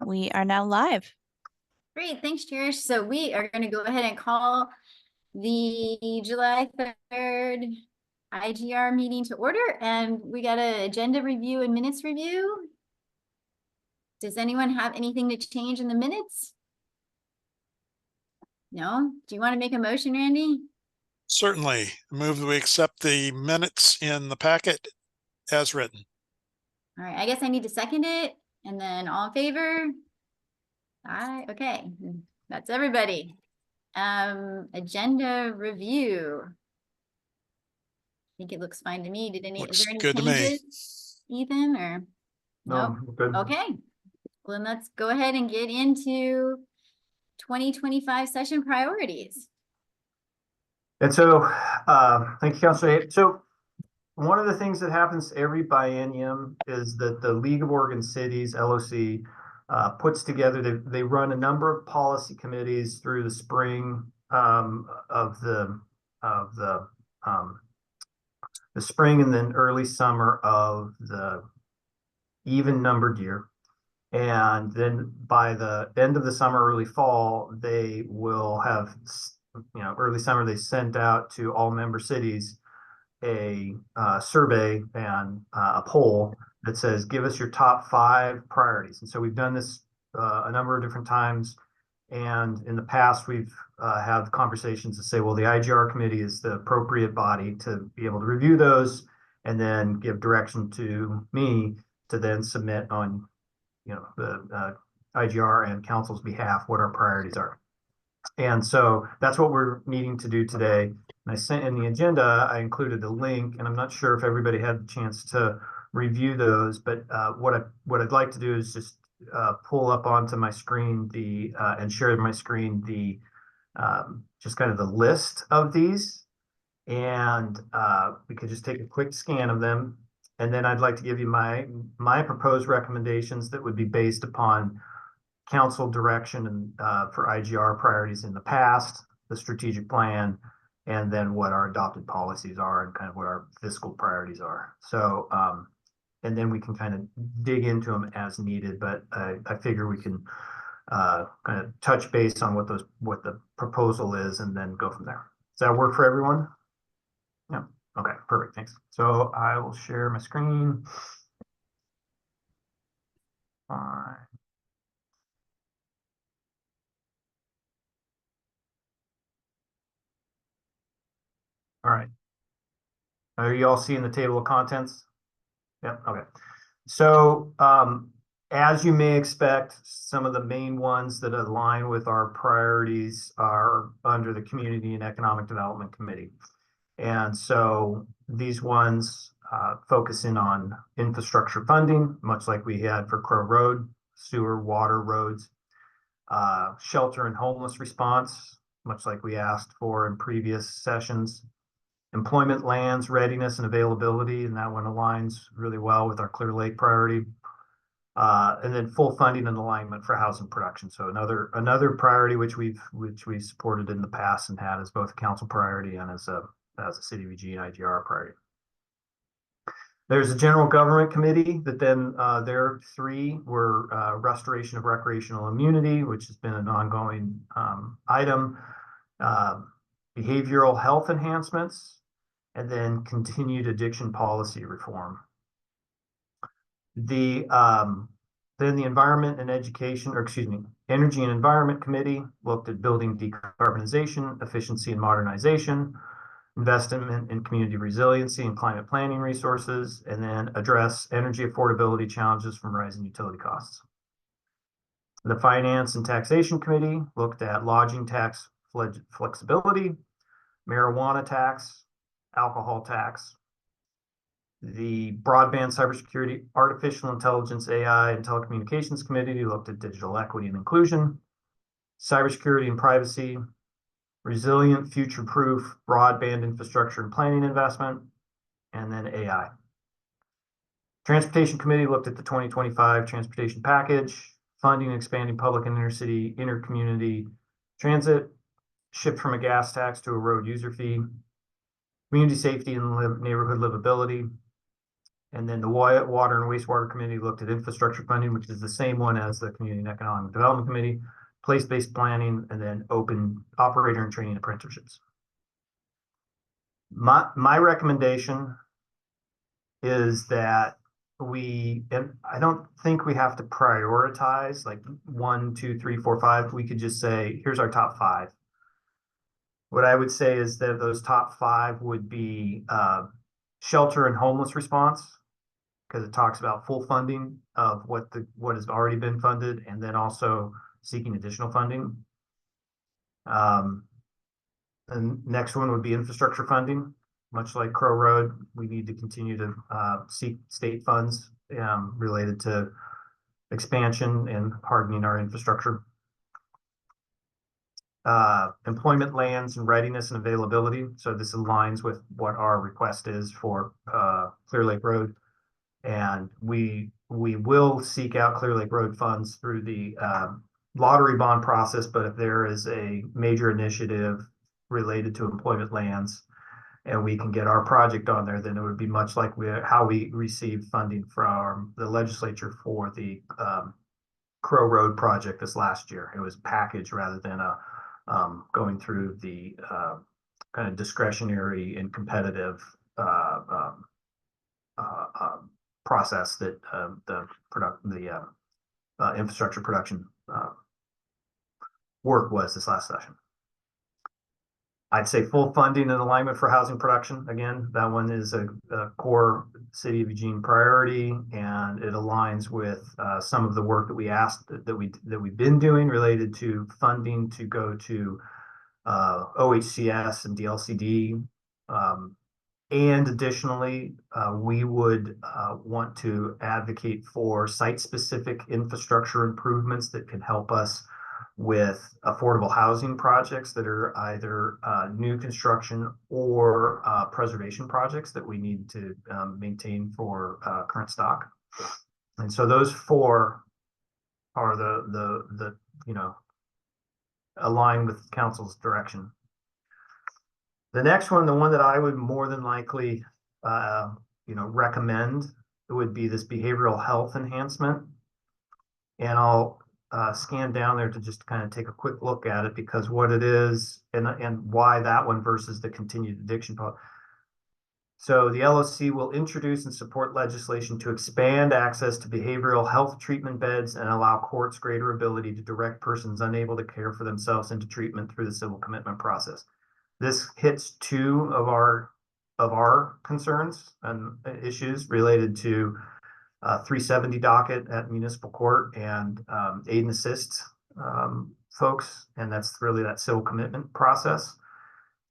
We are now live. Great, thanks, Cherish. So we are going to go ahead and call the July 3rd IGR meeting to order, and we got an agenda review and minutes review. Does anyone have anything to change in the minutes? No? Do you want to make a motion, Randy? Certainly. Move that we accept the minutes in the packet as written. All right, I guess I need to second it, and then all in favor? Aye, okay, that's everybody. Agenda review. I think it looks fine to me. Is there any changes, Ethan, or? No, good. Okay, well, then let's go ahead and get into 2025 session priorities. And so, thank you, Councilor. So one of the things that happens every biennium is that the League of Oregon Cities, LOC, puts together, they run a number of policy committees through the spring of the spring and then early summer of the even numbered year. And then by the end of the summer, early fall, they will have, early summer, they sent out to all member cities a survey and a poll that says, give us your top 5 priorities. And so we've done this a number of different times. And in the past, we've had conversations to say, well, the IGR committee is the appropriate body to be able to review those and then give direction to me to then submit on the IGR and council's behalf what our priorities are. And so that's what we're needing to do today. And I sent in the agenda, I included a link, and I'm not sure if everybody had the chance to review those, but what I'd like to do is just pull up onto my screen and share my screen the just kind of the list of these, and we could just take a quick scan of them. And then I'd like to give you my proposed recommendations that would be based upon council direction and for IGR priorities in the past, the strategic plan, and then what our adopted policies are and kind of what our fiscal priorities are. So, and then we can kind of dig into them as needed, but I figure we can kind of touch base on what the proposal is and then go from there. Does that work for everyone? Yeah. Okay, perfect, thanks. So I will share my screen. Fine. All right. Are you all seeing the table of contents? Yep, okay. So as you may expect, some of the main ones that align with our priorities are under the Community and Economic Development Committee. And so these ones focus in on infrastructure funding, much like we had for Crow Road, sewer, water, roads, shelter and homeless response, much like we asked for in previous sessions, employment, lands, readiness, and availability, and that one aligns really well with our Clear Lake priority. And then full funding and alignment for housing production. So another priority which we've supported in the past and had as both a council priority and as a City VG and IGR priority. There's a general government committee that then their 3 were restoration of recreational immunity, which has been an ongoing item, behavioral health enhancements, and then continued addiction policy reform. Then the environment and education, or excuse me, energy and environment committee looked at building decarbonization, efficiency and modernization, investment in community resiliency and climate planning resources, and then address energy affordability challenges from rising utility costs. The Finance and Taxation Committee looked at lodging tax flexibility, marijuana tax, alcohol tax. The Broadband Cybersecurity, Artificial Intelligence, AI, and Telecommunications Committee looked at digital equity and inclusion, cybersecurity and privacy, resilient, future-proof broadband infrastructure and planning investment, and then AI. Transportation Committee looked at the 2025 transportation package, funding and expanding public and intercity, intercommunity transit, shift from a gas tax to a road user fee, community safety and neighborhood livability, And then the Water and Wastewater Committee looked at infrastructure funding, which is the same one as the Community and Economic Development Committee, place-based planning, and then open operator and training apprenticeships. My recommendation is that and I don't think we have to prioritize like 1, 2, 3, 4, 5. We could just say, here's our top 5. What I would say is that those top 5 would be shelter and homeless response, because it talks about full funding of what has already been funded, and then also seeking additional funding. And next one would be infrastructure funding. Much like Crow Road, we need to continue to seek state funds related to expansion and hardening our infrastructure. Employment lands and readiness and availability. So this aligns with what our request is for Clear Lake Road. And we will seek out Clear Lake Road funds through the lottery bond process, but if there is a major initiative related to employment lands and we can get our project on there, then it would be much like how we received funding from the legislature for the Crow Road project this last year. It was packaged rather than going through the kind of discretionary and competitive process that the infrastructure production work was this last session. I'd say full funding and alignment for housing production. Again, that one is a core City of Eugene priority, and it aligns with some of the work that we asked that we've been doing related to funding to go to OHCS and DLCD. And additionally, we would want to advocate for site-specific infrastructure improvements that can help us with affordable housing projects that are either new construction or preservation projects that we need to maintain for current stock. And so those 4 are the align with council's direction. The next one, the one that I would more than likely recommend, would be this behavioral health enhancement. And I'll scan down there to just kind of take a quick look at it, because what it is and why that one versus the continued addiction policy. So the LOC will introduce and support legislation to expand access to behavioral health treatment beds and allow courts greater ability to direct persons unable to care for themselves into treatment through the civil commitment process. This hits 2 of our concerns and issues related to 370 docket at municipal court and aid and assist folks, and that's really that civil commitment process.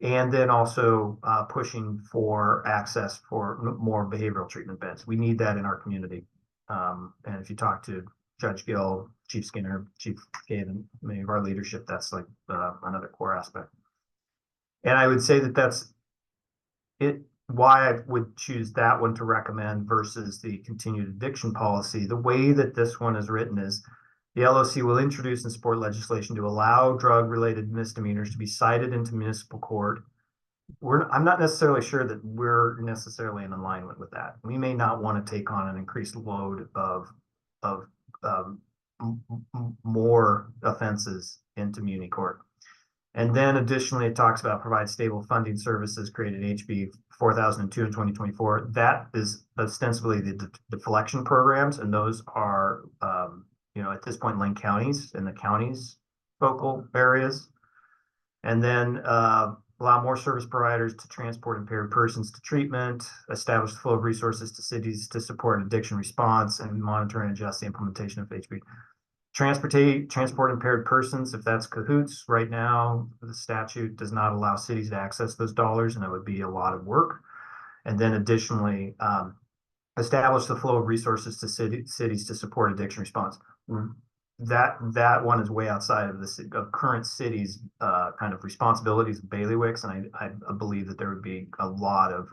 And then also pushing for access for more behavioral treatment beds. We need that in our community. And if you talk to Judge Gill, Chief Skinner, Chief Cade, and many of our leadership, that's like another core aspect. And I would say that that's it. Why I would choose that one to recommend versus the continued addiction policy. The way that this one is written is the LOC will introduce and support legislation to allow drug-related misdemeanors to be cited into municipal court. I'm not necessarily sure that we're necessarily in alignment with that. We may not want to take on an increased load of more offenses into muni court. And then additionally, it talks about provide stable funding services created HB 4002 in 2024. That is ostensibly the deflection programs, and those are, at this point, Lane counties and the counties' focal areas. And then allow more service providers to transport impaired persons to treatment, establish the flow of resources to cities to support addiction response, and monitor and adjust the implementation of HB. Transport impaired persons, if that's cahoots. Right now, the statute does not allow cities to access those dollars, and it would be a lot of work. And then additionally, establish the flow of resources to cities to support addiction response. That one is way outside of the current cities' kind of responsibilities of bailiwicks, and I believe that there would be a lot of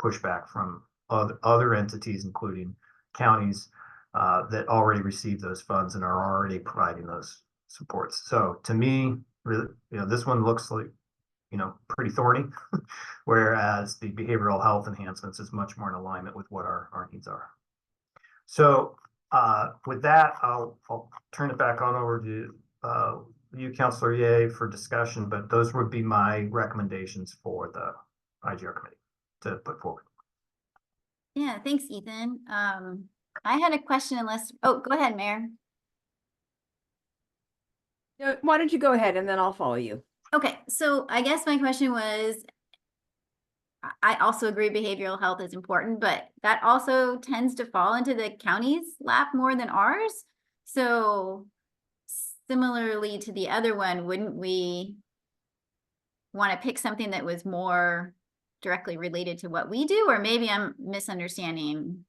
pushback from other entities, including counties, that already receive those funds and are already providing those supports. So to me, really, this one looks like pretty thorny, whereas the behavioral health enhancements is much more in alignment with what our needs are. So with that, I'll turn it back on over to you, Councilor Ye, for discussion, but those would be my recommendations for the IGR committee to put forward. Yeah, thanks, Ethan. I had a question oh, go ahead, Mayor. Why don't you go ahead and then I'll follow you. Okay, so I guess my question was, I also agree behavioral health is important, but that also tends to fall into the county's lap more than ours. So similarly to the other one, wouldn't we want to pick something that was more directly related to what we do? Or maybe I'm misunderstanding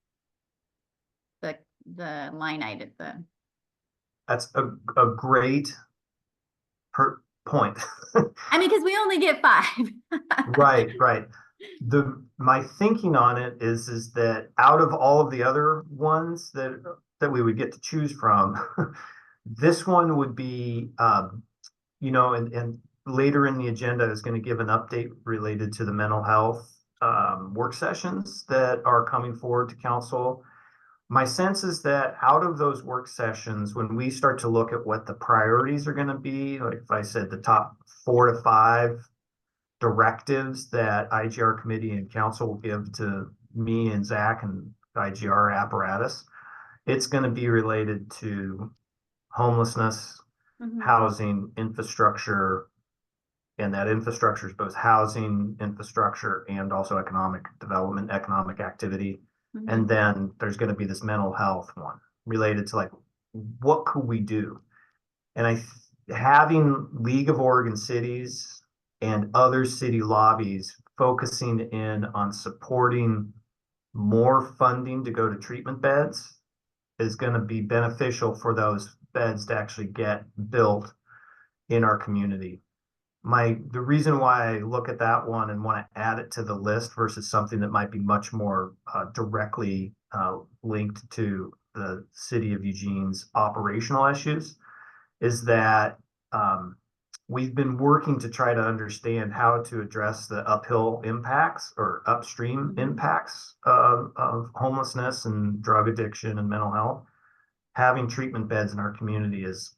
the line item. That's a great point. I mean, because we only get 5. Right. My thinking on it is that out of all of the other ones that we would get to choose from, this one would be, and later in the agenda is going to give an update related to the mental health work sessions that are coming forward to council. My sense is that out of those work sessions, when we start to look at what the priorities are going to be, like if I said the top 4 to 5 directives that IGR committee and council will give to me and Zach and IGR apparatus, it's going to be related to homelessness, housing, infrastructure, and that infrastructure is both housing infrastructure and also economic development, economic activity. And then there's going to be this mental health one related to like, what could we do? And having League of Oregon Cities and other city lobbies focusing in on supporting more funding to go to treatment beds is going to be beneficial for those beds to actually get built in our community. The reason why I look at that one and want to add it to the list versus something that might be much more directly linked to the city of Eugene's operational issues is that we've been working to try to understand how to address the uphill impacts or upstream impacts of homelessness and drug addiction and mental health. Having treatment beds in our community is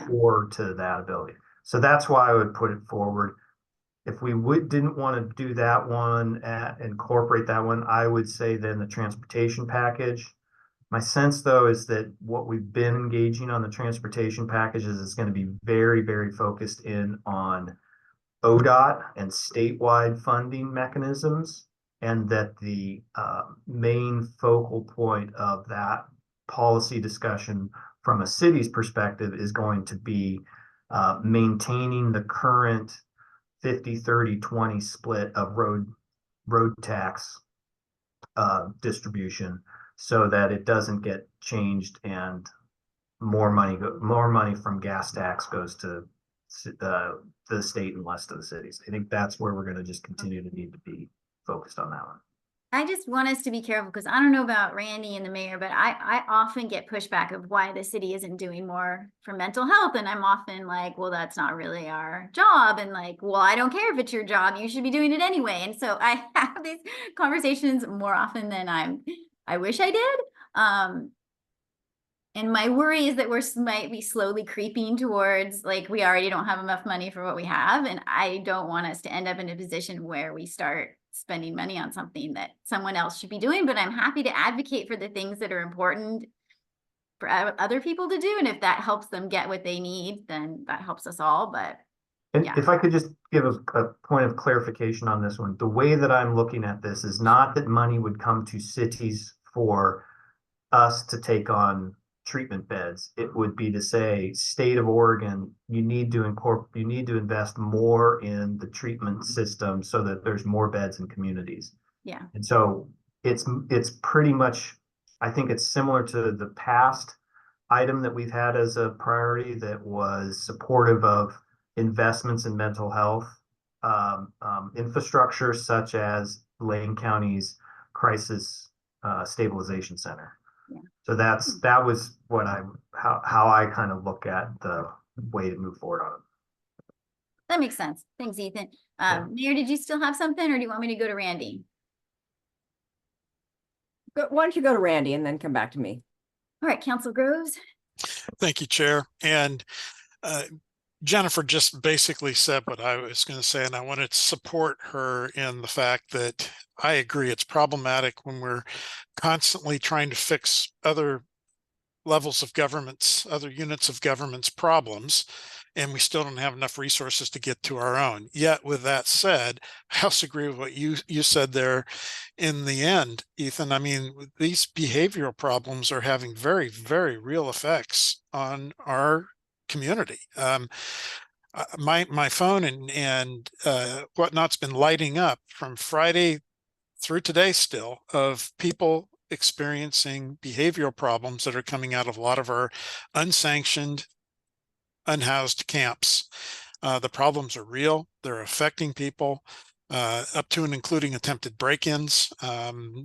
core to that ability. So that's why I would put it forward. If we didn't want to do that one, incorporate that one, I would say then the transportation package. My sense, though, is that what we've been engaging on the transportation packages is going to be very, very focused in on ODOT and statewide funding mechanisms, and that the main focal point of that policy discussion from a city's perspective is going to be maintaining the current 50-30-20 split of road tax distribution so that it doesn't get changed and more money from gas tax goes to the state and less to the cities. I think that's where we're going to just continue to need to be focused on that one. I just want us to be careful because I don't know about Randy and the mayor, but I often get pushback of why the city isn't doing more for mental health. And I'm often like, well, that's not really our job. And like, well, I don't care if it's your job, you should be doing it anyway. And so I have these conversations more often than I wish I did. And my worry is that might be slowly creeping towards like, we already don't have enough money for what we have. And I don't want us to end up in a position where we start spending money on something that someone else should be doing, but I'm happy to advocate for the things that are important for other people to do. And if that helps them get what they need, then that helps us all. But and if I could just give a point of clarification on this one, the way that I'm looking at this is not that money would come to cities for us to take on treatment beds. It would be to say, state of Oregon, you need to invest more in the treatment system so that there's more beds in communities. Yeah. And so it's pretty much, I think it's similar to the past item that we've had as a priority that was supportive of investments in mental health infrastructure, such as Lane County's crisis stabilization center. Yeah. So that was what how I kind of look at the way to move forward on it. That makes sense. Thanks, Ethan. Yeah. Mayor, did you still have something, or do you want me to go to Randy? Why don't you go to Randy and then come back to me? All right, Council Groves. Thank you, Chair. And Jennifer just basically said what I was going to say, and I wanted to support her in the fact that I agree it's problematic when we're constantly trying to fix other levels of government's, other units of government's problems, and we still don't have enough resources to get to our own. Yet, with that said, I also agree with what you said there in the end, Ethan. I mean, these behavioral problems are having very, very real effects on our community. My phone and whatnot's been lighting up from Friday through today still of people experiencing behavioral problems that are coming out of a lot of our unsanctioned, unhoused camps. The problems are real. They're affecting people, up to and including attempted break-ins,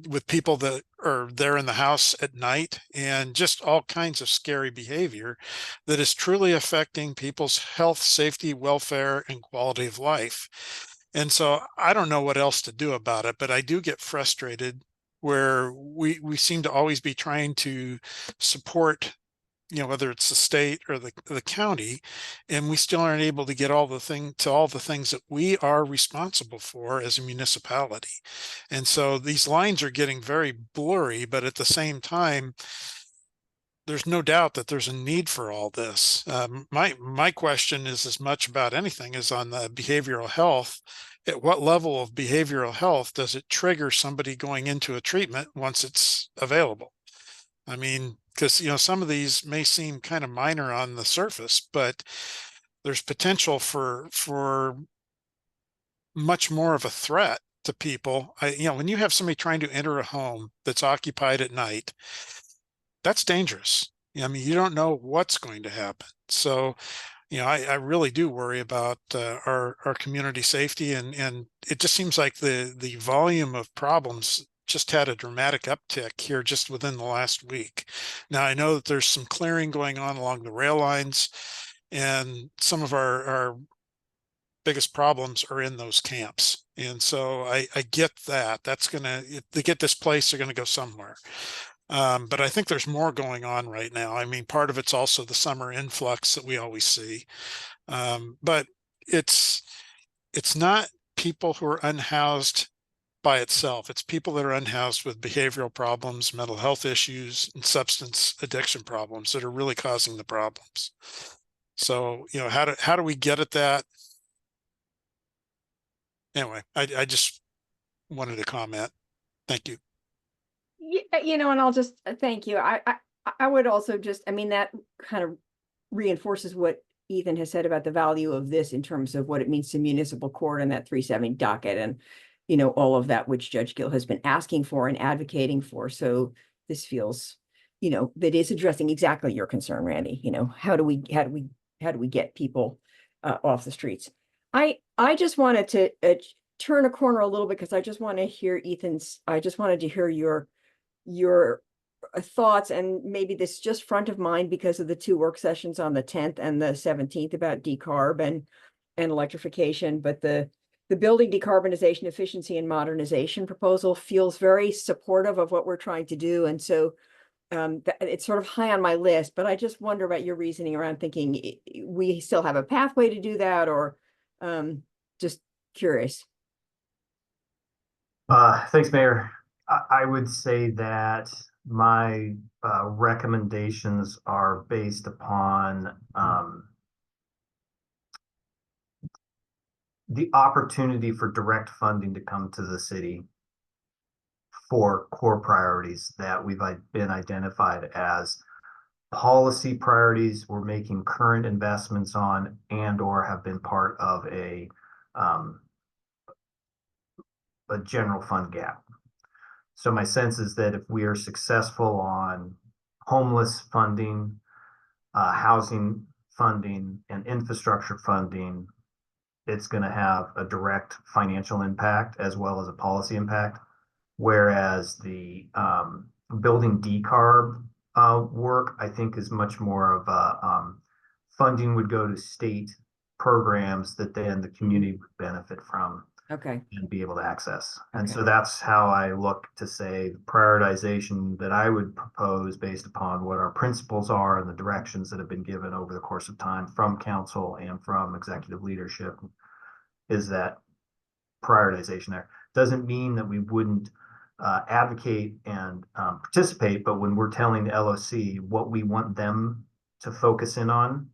with people that are there in the house at night, and just all kinds of scary behavior that is truly affecting people's health, safety, welfare, and quality of life. And so I don't know what else to do about it, but I do get frustrated where we seem to always be trying to support, whether it's the state or the county, and we still aren't able to get all the things that we are responsible for as a municipality. And so these lines are getting very blurry, but at the same time, there's no doubt that there's a need for all this. My question is as much about anything as on the behavioral health. At what level of behavioral health does it trigger somebody going into a treatment once it's available? I mean, because some of these may seem kind of minor on the surface, but there's potential for much more of a threat to people. When you have somebody trying to enter a home that's occupied at night, that's dangerous. I mean, you don't know what's going to happen. So, I really do worry about our community safety, and it just seems like the volume of problems just had a dramatic uptick here just within the last week. Now, I know that there's some clearing going on along the rail lines, and some of our biggest problems are in those camps. And so I get that. If they get displaced, they're going to go somewhere. But I think there's more going on right now. I mean, part of it's also the summer influx that we always see. But it's not people who are unhoused by itself. It's people that are unhoused with behavioral problems, mental health issues, and substance addiction problems that are really causing the problems. So, how do we get at that? Anyway, I just wanted to comment. Thank you. Yeah, and I'll just thank you. I would also just, I mean, that kind of reinforces what Ethan has said about the value of this in terms of what it means to municipal court and that 370 docket, and all of that which Judge Gill has been asking for and advocating for. So this feels, that is addressing exactly your concern, Randy. How do we get people off the streets? I just wanted to turn a corner a little bit, because I just want to hear I just wanted to hear your thoughts, and maybe this is just front of mind because of the two work sessions on the 10th and the 17th about decarb and electrification. But the building decarbonization, efficiency, and modernization proposal feels very supportive of what we're trying to do. And so it's sort of high on my list, but I just wonder about your reasoning around thinking we still have a pathway to do that, or just curious. Thanks, Mayor. I would say that my recommendations are based upon the opportunity for direct funding to come to the city for core priorities that we've been identified as policy priorities we're making current investments on, and/or have been part of a general fund gap. So my sense is that if we are successful on homeless funding, housing funding, and infrastructure funding, it's going to have a direct financial impact as well as a policy impact. Whereas the building decarb work, I think, is much more of a funding would go to state programs that then the community would benefit from Okay, and be able to access. And Okay. so that's how I look to say the prioritization that I would propose based upon what our principles are and the directions that have been given over the course of time from council and from executive leadership is that prioritization there. Doesn't mean that we wouldn't advocate and participate, but when we're telling the LOC what we want them to focus in on,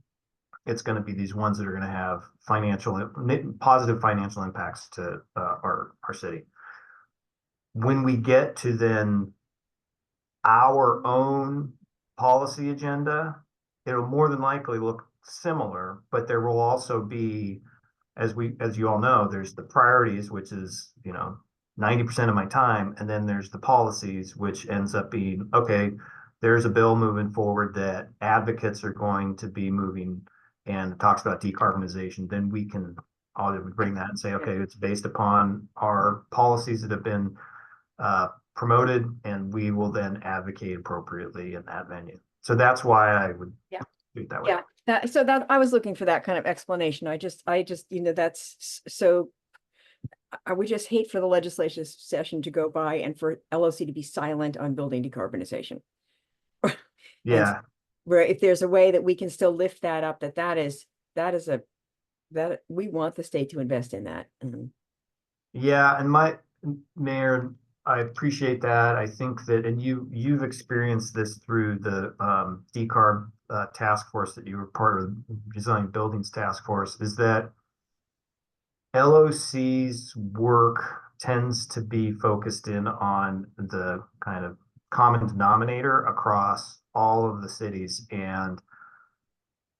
it's going to be these ones that are going to have positive financial impacts to our city. When we get to then our own policy agenda, it'll more than likely look similar, but there will also be, as you all know, there's the priorities, which is 90% of my time, and then there's the policies, which ends up being, okay, there's a bill moving forward that advocates are going to be moving and talks about decarbonization. Then we can bring that and say, okay, it's based upon our policies that have been promoted, and we will then advocate appropriately in that venue. So that's why I would do it that way. yeah, so that I was looking for that kind of explanation. I just, that's so. I would just hate for the legislative session to go by and for LOC to be silent on building decarbonization. Yeah. Where if there's a way that we can still lift that up, that we want the state to invest in that. Yeah, and Mayor, I appreciate that. I think that, and you've experienced this through the decarb task force that you were part of, the Resilient Buildings Task Force, is that LOC's work tends to be focused in on the kind of common denominator across all of the cities, and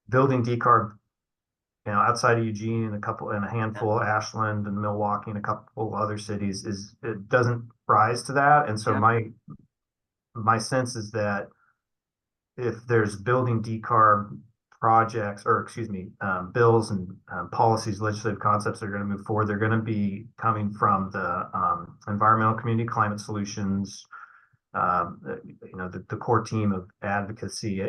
building decarb, outside of Eugene and a handful, Ashland and Milwaukee and a couple other cities, it doesn't rise to that. And so my sense is that if there's building decarb projects, or excuse me, bills and policies, legislative concepts that are going to move forward, they're going to be coming from the environmental community, climate solutions, the core team of advocacy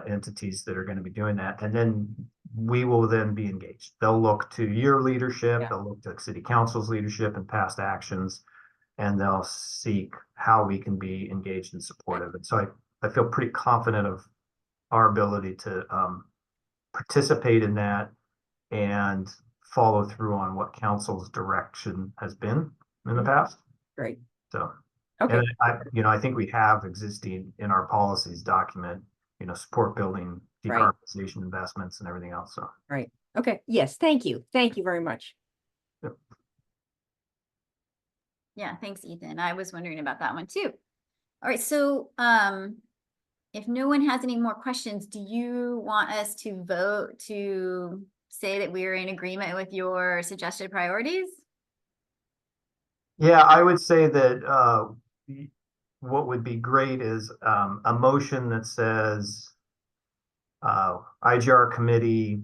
entities that are going to be doing that. And then we will then be engaged. They'll look to your leadership, they'll look to city council's leadership and past actions, and they'll seek how we can be engaged and supportive. And so I feel pretty confident of our ability to participate in that and follow through on what council's direction has been in the past. Great. So, okay. And I think we have existing in our policies document, support building decarbonization investments and everything else. So, right. Okay. Yes. Thank you. Thank you very much. Yep. Yeah, thanks, Ethan. I was wondering about that one too. All right, so if no one has any more questions, do you want us to vote to say that we're in agreement with your suggested priorities? Yeah, I would say that what would be great is a motion that says IGR committee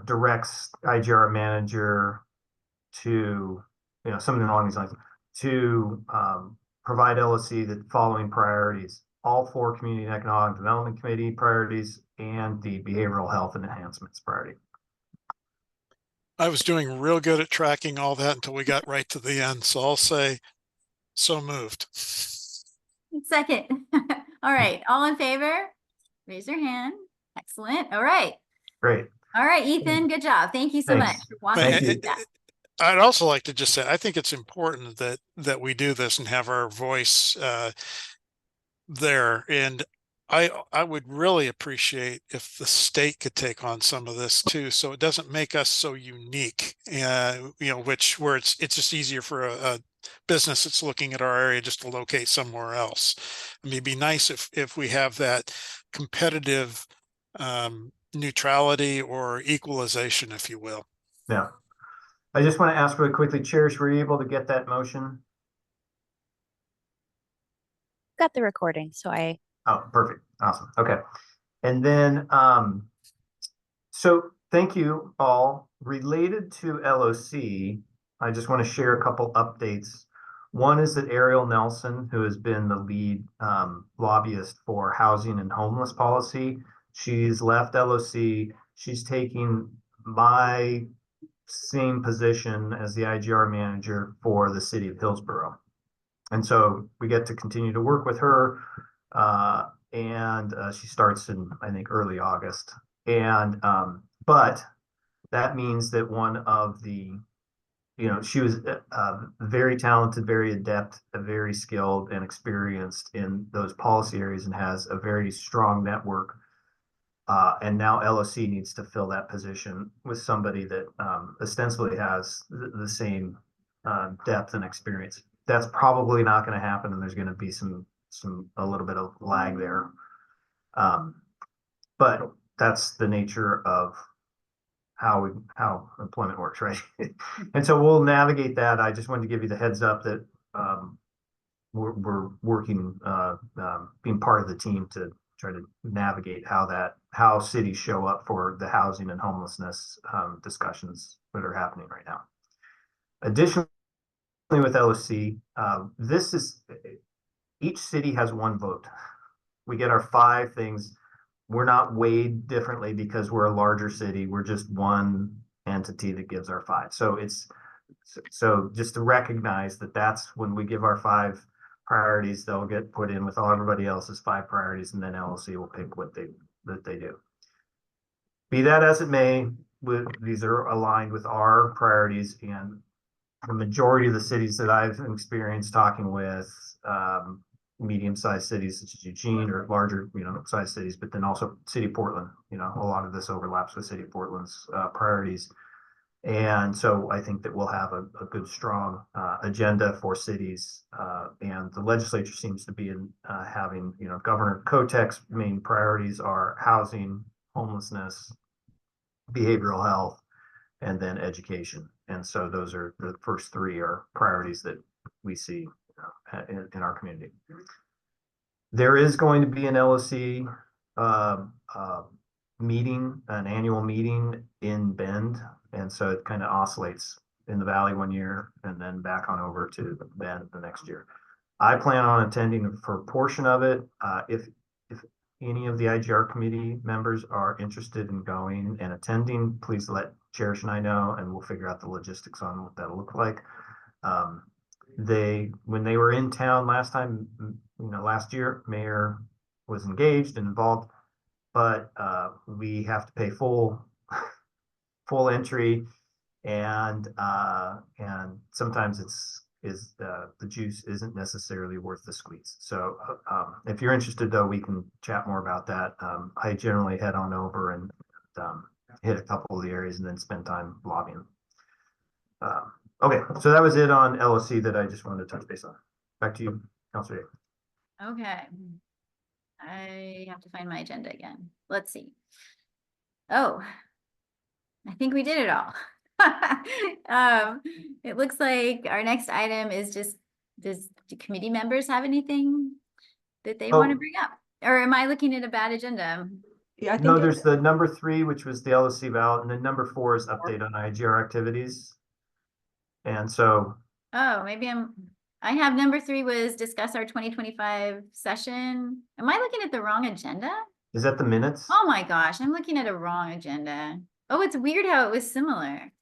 directs IGR manager to, something along these lines, to provide LOC the following priorities: all 4 community and economic development committee priorities and the behavioral health and enhancements priority. I was doing real good at tracking all that until we got right to the end. So I'll say so moved. Second. All right, all in favor? Raise your hand. Excellent. All right. Great. All right, Ethan, good job. Thank you so much for walking Thank through you. that. I'd also like to just say, I think it's important that we do this and have our voice there. And I would really appreciate if the state could take on some of this too, so it doesn't make us so unique, where it's just easier for a business that's looking at our area just to locate somewhere else. I mean, it'd be nice if we have that competitive neutrality or equalization, if you will. Yeah. I just want to ask really quickly, Cherish, were you able to get that motion? Got the recording, so I. Oh, perfect. Awesome. Okay. And then, so thank you all. Related to LOC, I just want to share a couple updates. One is that Ariel Nelson, who has been the lead lobbyist for housing and homeless policy, she's left LOC. she's taking my same position as the IGR manager for the city of Hillsborough. And so we get to continue to work with her. And she starts in, I think, early August. And but that means that one of the, she was very talented, very adept, very skilled and experienced in those policy areas and has a very strong network. And now LOC needs to fill that position with somebody that ostensibly has the same depth and experience. That's probably not going to happen, and there's going to be a little bit of lag there. But that's the nature of how employment works, right? And so we'll navigate that. I just wanted to give you the heads up that we're working, being part of the team to try to navigate how cities show up for the housing and homelessness discussions that are happening right now. Additionally, with LOC, each city has one vote. We get our 5 things. We're not weighed differently because we're a larger city. We're just one entity that gives our 5. So just to recognize that's when we give our 5 priorities, they'll get put in with everybody else's 5 priorities, and then LLC will pick what they do. Be that as it may, these are aligned with our priorities, and the majority of the cities that I've experienced talking with, medium-sized cities such as Eugene or larger, sized cities, but then also City of Portland, a lot of this overlaps with City of Portland's priorities. And so I think that we'll have a good, strong agenda for cities. And the legislature seems to be having, Governor Kotek's main priorities are housing, homelessness, behavioral health, and then education. And so those are the first 3 are priorities that we see in our community. There is going to be an LOC meeting, an annual meeting in Bend. And so it kind of oscillates in the Valley one year and then back on over to Bend the next year. I plan on attending for a portion of it. If any of the IGR committee members are interested in going and attending, please let Cherish and I know, and we'll figure out the logistics on what that'll look like. When they were in town last time, last year, Mayor was engaged and involved, but we have to pay full entry, and sometimes the juice isn't necessarily worth the squeeze. So if you're interested, though, we can chat more about that. I generally head on over and hit a couple of the areas and then spend time lobbying. Okay, so that was it on LOC that I just wanted to touch base on. Back to you, Councilor. Okay. I have to find my agenda again. Let's see. Oh, I think we did it all. It looks like our next item is just, do committee members have anything that they want to bring up? Or am I looking at a bad agenda? Yeah, I think No, there's the number 3, which was the LOC ballot, and then number 4 is update on IGR activities. And so, oh, maybe I have number 3 was discuss our 2025 session. Am I looking at the wrong agenda? is that the minutes? Oh my gosh, I'm looking at a wrong agenda. Oh, it's weird how it was similar.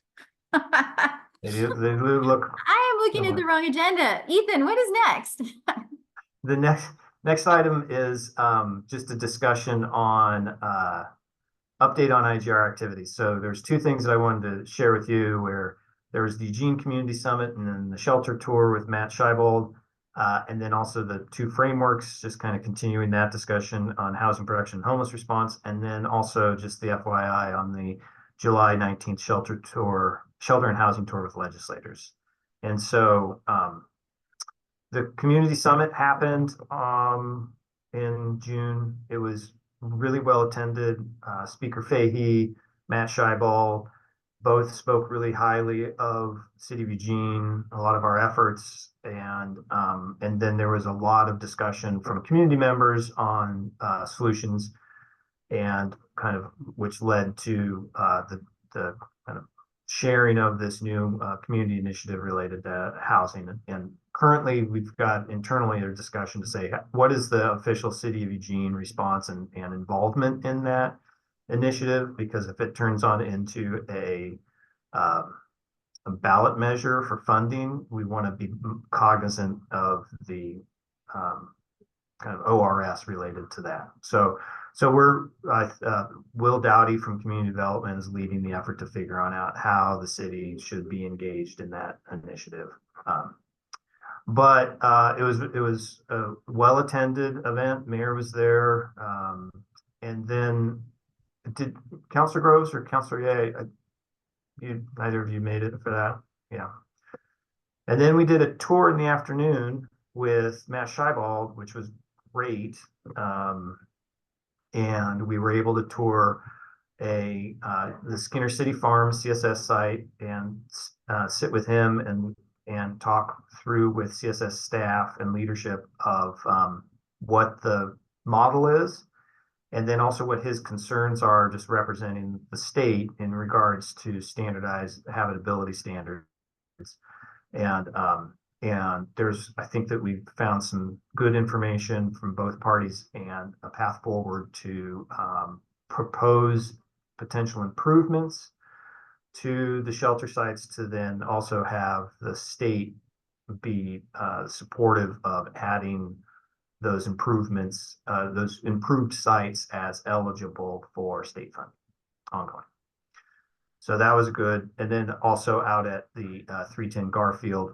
They look. I am looking at the wrong agenda. Ethan, what is next? The next item is just a discussion on update on IGR activities. So there's 2 things that I wanted to share with you, where there was the Eugene Community Summit and then the shelter tour with Matt Scheibold, and then also the 2 frameworks, just kind of continuing that discussion on housing production and homeless response, and then also just the FYI on the July 19th shelter and housing tour with legislators. And so the community summit happened in June. It was really well attended. Speaker Fahey, Matt Scheibold, both spoke really highly of City of Eugene, a lot of our efforts, and then there was a lot of discussion from community members on solutions, and kind of which led to the kind of sharing of this new community initiative related to housing. And currently, we've got internally a discussion to say, what is the official City of Eugene response and involvement in that? initiative, because if it turns on into a ballot measure for funding, we want to be cognizant of the kind of ORS related to that. So we're Will Dowdy from Community Development is leading the effort to figure out how the city should be engaged in that initiative. But it was a well-attended event. Mayor was there, and then did Councilor Groves or Councilor Ye? Neither of you made it for that, yeah. And then we did a tour in the afternoon with Matt Scheibald, which was great, and we were able to tour the Skinner City Farm CSS site and sit with him and talk through with CSS staff and leadership of what the model is, and then also what his concerns are, just representing the state in regards to standardized habitability standards. And I think that we've found some good information from both parties and a path forward to propose potential improvements to the shelter sites, to then also have the state be supportive of adding those improvements, those improved sites as eligible for state funding ongoing. So that was good. And then also out at the 310 Garfield,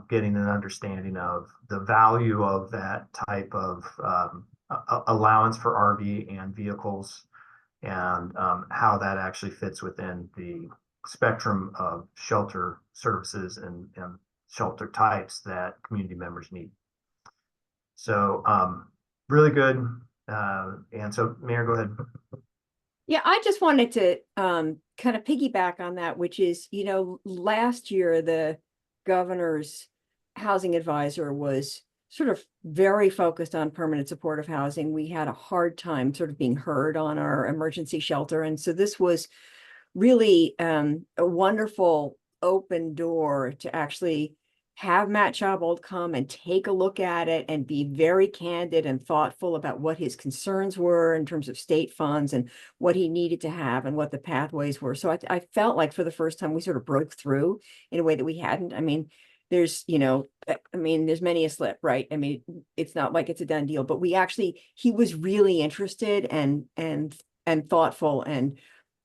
getting an understanding of the value of that type of allowance for RV and vehicles, and how that actually fits within the spectrum of shelter services and shelter types that community members need. So really good. And so Mayor, go ahead. Yeah, I just wanted to kind of piggyback on that, which is, last year the governor's housing advisor was sort of very focused on permanent supportive housing. We had a hard time sort of being heard on our emergency shelter. And so this was really a wonderful open door to actually have Matt Scheibald come and take a look at it and be very candid and thoughtful about what his concerns were in terms of state funds and what he needed to have and what the pathways were. So I felt like for the first time we sort of broke through in a way that we hadn't. I mean, there's many a slip, right? I mean, it's not like it's a done deal, but he was really interested and thoughtful, and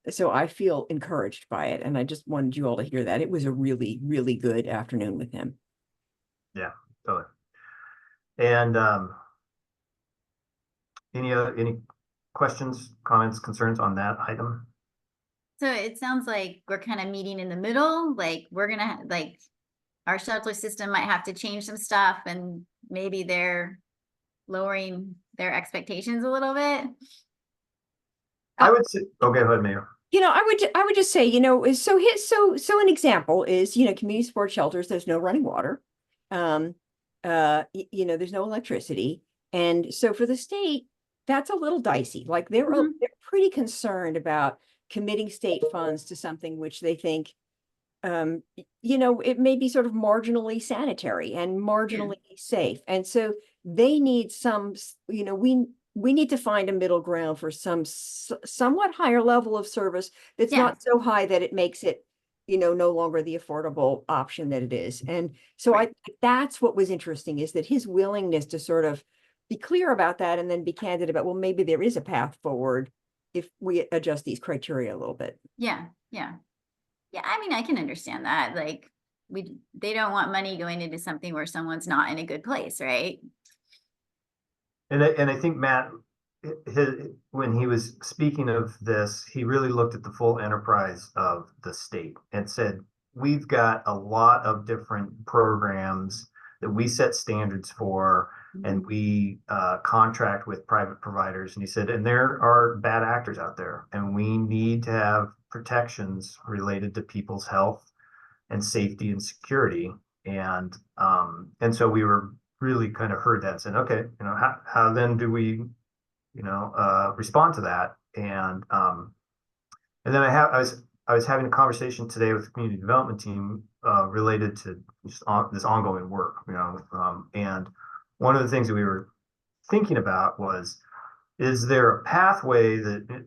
so I feel encouraged by it. And I just wanted you all to hear that. It was a really, really good afternoon with him. Yeah, totally. And any questions, comments, concerns on that item? So it sounds like we're kind of meeting in the middle. Like we're gonna our shelter system might have to change some stuff, and maybe they're lowering their expectations a little bit. I would say, okay, go ahead, Mayor. I would just say, so an example is, community support shelters, there's no running water. There's no electricity. And so for the state, that's a little dicey. Like they're pretty concerned about committing state funds to something which they think, it may be sort of marginally sanitary and marginally safe. And so they need we need to find a middle ground for some somewhat higher level of service that's not so high that it makes it, no longer the affordable option that it is. And so that's what was interesting, is that his willingness to sort of be clear about that and then be candid about, well, maybe there is a path forward if we adjust these criteria a little bit. Yeah. I mean, I can understand that. Like they don't want money going into something where someone's not in a good place, right? And I think Matt, when he was speaking of this, he really looked at the full enterprise of the state and said, we've got a lot of different programs that we set standards for, and we contract with private providers. And he said, and there are bad actors out there, and we need to have protections related to people's health and safety and security. And so we were really kind of heard that and said, okay, how then do we, respond to that? And then I was having a conversation today with the community development team related to just this ongoing work, and one of the things that we were thinking about was, is there a pathway that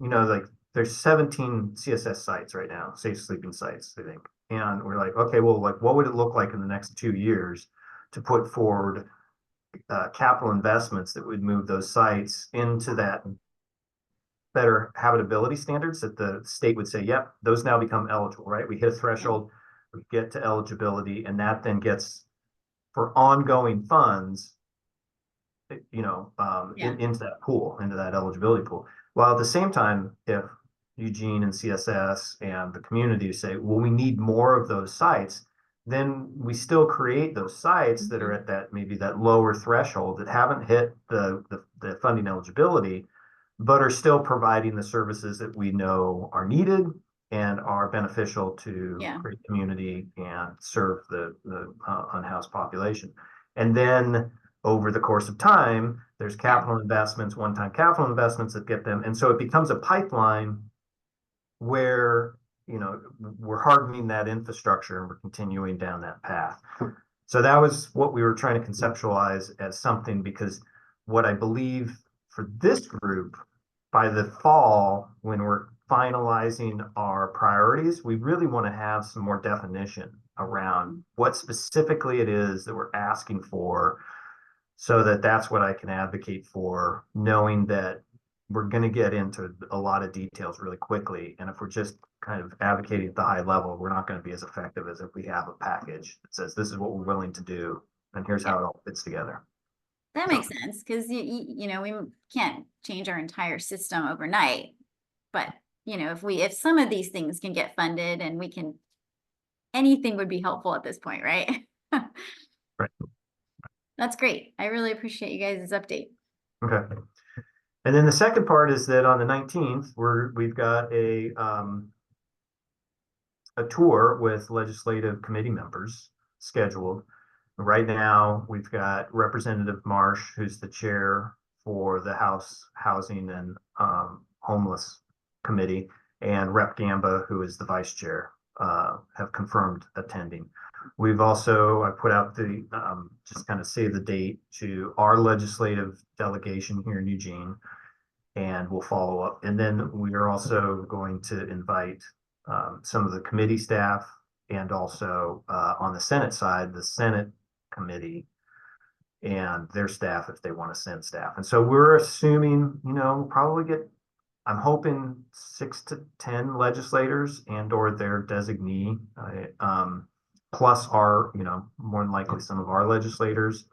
like there's 17 CSS sites right now, safe sleeping sites, I think. And we're like, okay, well, like what would it look like in the next 2 years to put forward capital investments that would move those sites into that better habitability standards that the state would say, yep, those now become eligible, right? We hit a threshold, we get to eligibility, and that then gets for ongoing funds, into that pool, into that eligibility pool. While at the same time, if Eugene and CSS and the community say, well, we need more of those sites, then we still create those sites that are at that maybe that lower threshold that haven't hit the funding eligibility, but are still providing the services that we know are needed and are beneficial to create community and serve the unhoused population. And then over the course of time, there's capital investments, one-time capital investments that get them. And so it becomes a pipeline where, we're hardening that infrastructure and we're continuing down that path. So that was what we were trying to conceptualize as something, because what I believe for this group, by the fall, when we're finalizing our priorities, we really want to have some more definition around what specifically it is that we're asking for, so that that's what I can advocate for, knowing that we're going to get into a lot of details really quickly. And if we're just kind of advocating at the high level, we're not going to be as effective as if we have a package that says, this is what we're willing to do, and here's how it all fits together. That makes sense, because we can't change our entire system overnight. But if some of these things can get funded, and anything would be helpful at this point, right? Right. That's great. I really appreciate you guys' update. Okay. And then the second part is that on the 19th, we've got a tour with legislative committee members scheduled. Right now, we've got Representative Marsh, who's the chair for the House Housing and Homeless Committee, and Rep. Gamba, who is the vice chair, have confirmed attending. We've also, I put out the, just kind of save the date to our legislative delegation here in Eugene, and we'll follow up. And then we are also going to invite some of the committee staff, and also on the Senate side, the Senate committee and their staff, if they want to send staff. And so we're assuming, we'll probably get, I'm hoping 6 to 10 legislators and or their designee, plus our, more than likely some of our legislators.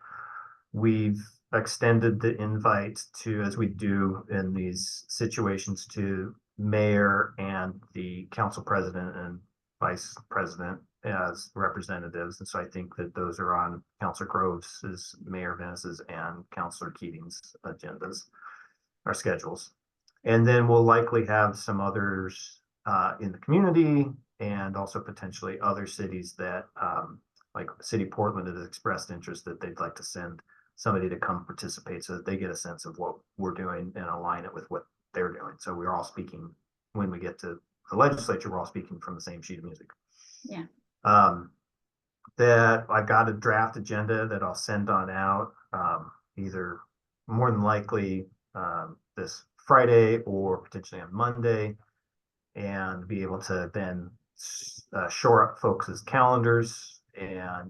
We've extended the invite to, as we do in these situations, to mayor and the council president and vice president as representatives. And so I think that those are on Councilor Groves', Mayor Vence's, and Councilor Keating's agendas, or schedules. And then we'll likely have some others in the community, and also potentially other cities that, like City of Portland, has expressed interest that they'd like to send somebody to come participate, so that they get a sense of what we're doing and align it with what they're doing. So we're all speaking, when we get to the legislature, we're all speaking from the same sheet of music. Yeah. That I've got a draft agenda that I'll send on out, either more than likely this Friday or potentially on Monday, and be able to then shore up folks' calendars. And